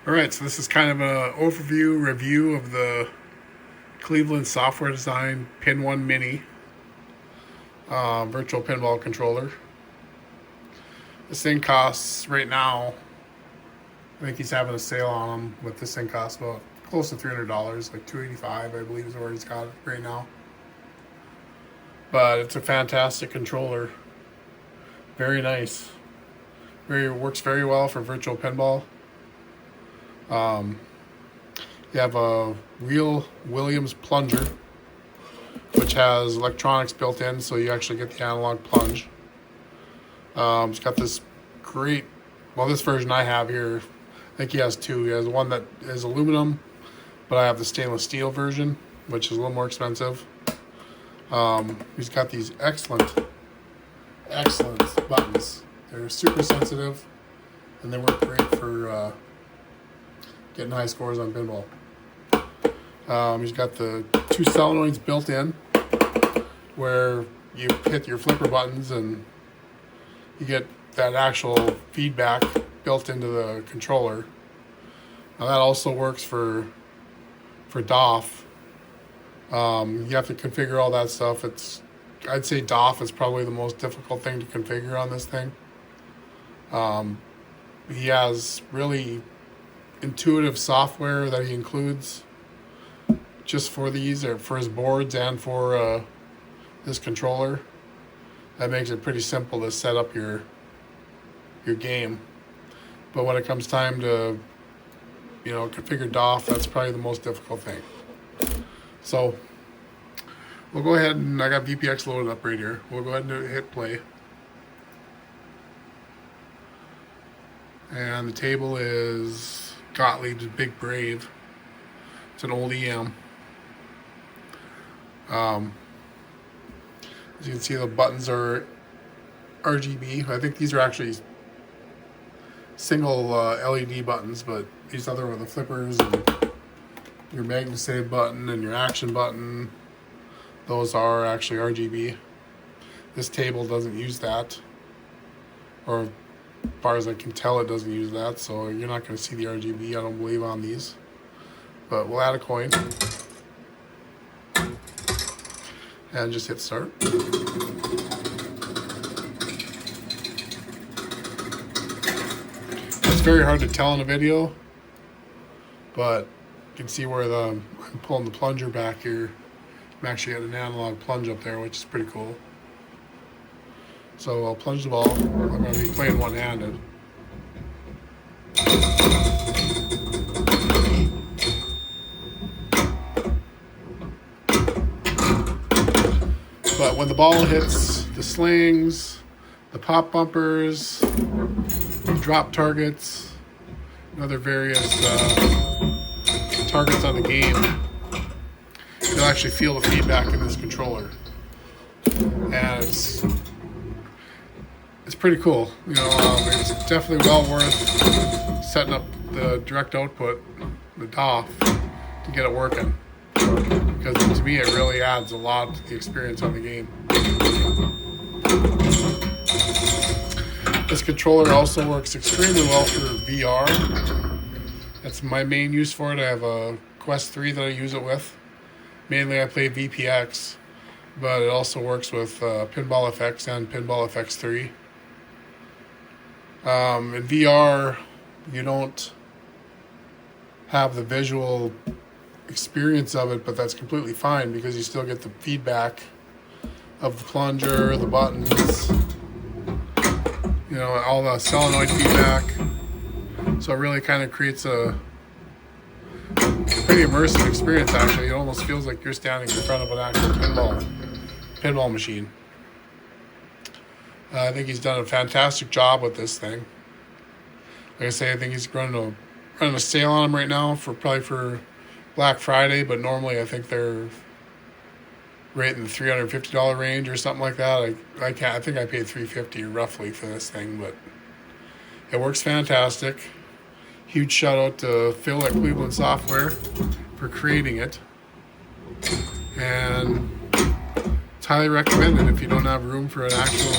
Alright, so this is kind of an overview review of the Cleveland software design Pinone Mini virtual pinball controller. This thing costs right now, I think he's having a sale on them, but this thing costs about close to $300, like $285 I believe is where he's got it right now. But it's a fantastic controller. Very nice. Works very well for virtual pinball. You have a real Williams plunger, which has electronics built in, so you actually get the analog plunge. It's got this great, well, this version I have here, I think he has two. He has one that is aluminum, but I have the stainless steel version, which is a little more expensive. He's got these excellent buttons. They're super sensitive, and they work great for getting high scores on pinball. He's got the two solenoids built in, where you hit your flipper buttons and you get that actual feedback built into the controller. Now that also works for DOF. You have to configure all that stuff. I'd say DOF is probably the most difficult thing to configure on this thing. He has really intuitive software that he includes just for these, or for his boards and for this controller. That makes it pretty simple to set up your game. But when it comes time to configure DOF, that's probably the most difficult thing. So we'll go ahead, and I got VPX loaded up right here. We'll go ahead and hit play. And the table is Gottlieb's Big Brave. It's an old EM. As you can see, the buttons are RGB. I think these are actually single LED buttons, but these other are the flippers, and your magnet save button and your action button, those are actually RGB. This table doesn't use that, or as far as I can tell, it doesn't use that, so you're not going to see the RGB, I don't believe, on these. But we'll add a coin and just hit start. It's very hard to tell in a video, but you can see where I'm pulling the plunger back here. I'm actually at an analog plunge up there, which is pretty cool. So I'll plunge the ball. I'm going to be playing one-handed. But when the ball hits the slings, the pop bumpers, drop targets, and other various targets on the game, you'll actually feel the feedback in this controller. And it's pretty cool. It's definitely well worth setting up the direct output, the DOF, to get it working. Because to me, it really adds a lot to the experience on the game. This controller also works extremely well for VR. That's my main use for it. I have a Quest 3 that I use it with. Mainly I play VPX, but it also works with Pinball FX and Pinball FX 3. In VR, you don't have the visual experience of it, but that's completely fine because you still get the feedback of the plunger, the buttons, all the solenoid feedback. So it really kind of creates a pretty immersive experience, actually. It almost feels like you're standing in front of an actual pinball machine. I think he's done a fantastic job with this thing. Like I say, I think he's running a sale on them right now probably for Black Friday, but normally I think they're right in the $350 range or something like that. I think I paid $350 roughly for this thing, but it works fantastic. Huge shout out to Phil at Cleveland Software for creating it, and it's highly recommended if you don't have room for an actual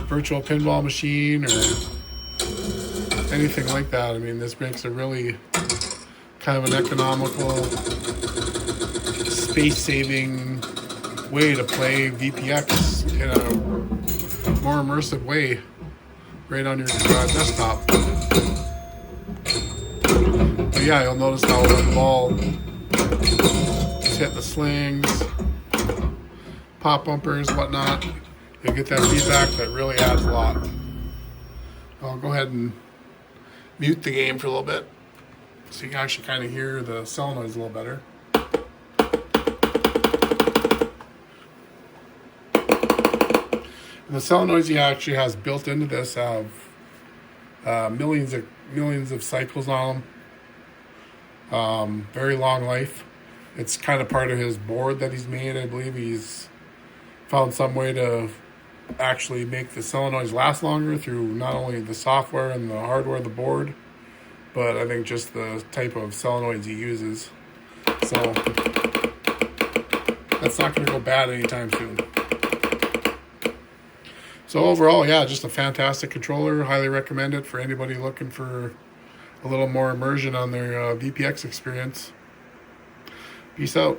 virtual pinball machine, or anything like that. I mean, this makes a really kind of an economical, space-saving way to play VPX in a more immersive way right on your desktop. But yeah, you'll notice how the ball is hitting the slings, pop bumpers, whatnot. You'll get that feedback that really adds a lot. I'll go ahead and mute the game for a little bit so you can actually kind of hear the solenoids a little better. And the solenoids he actually has built into this have millions of cycles on them. Very long life. It's kind of part of his board that he's made. I believe he's found some way to actually make the solenoids last longer through not only the software and the hardware of the board, but I think just the type of solenoids he uses. So that's not going to go bad anytime soon. So overall, yeah, just a fantastic controller. Highly recommend it for anybody looking for a little more immersion on their VPX experience. Peace out.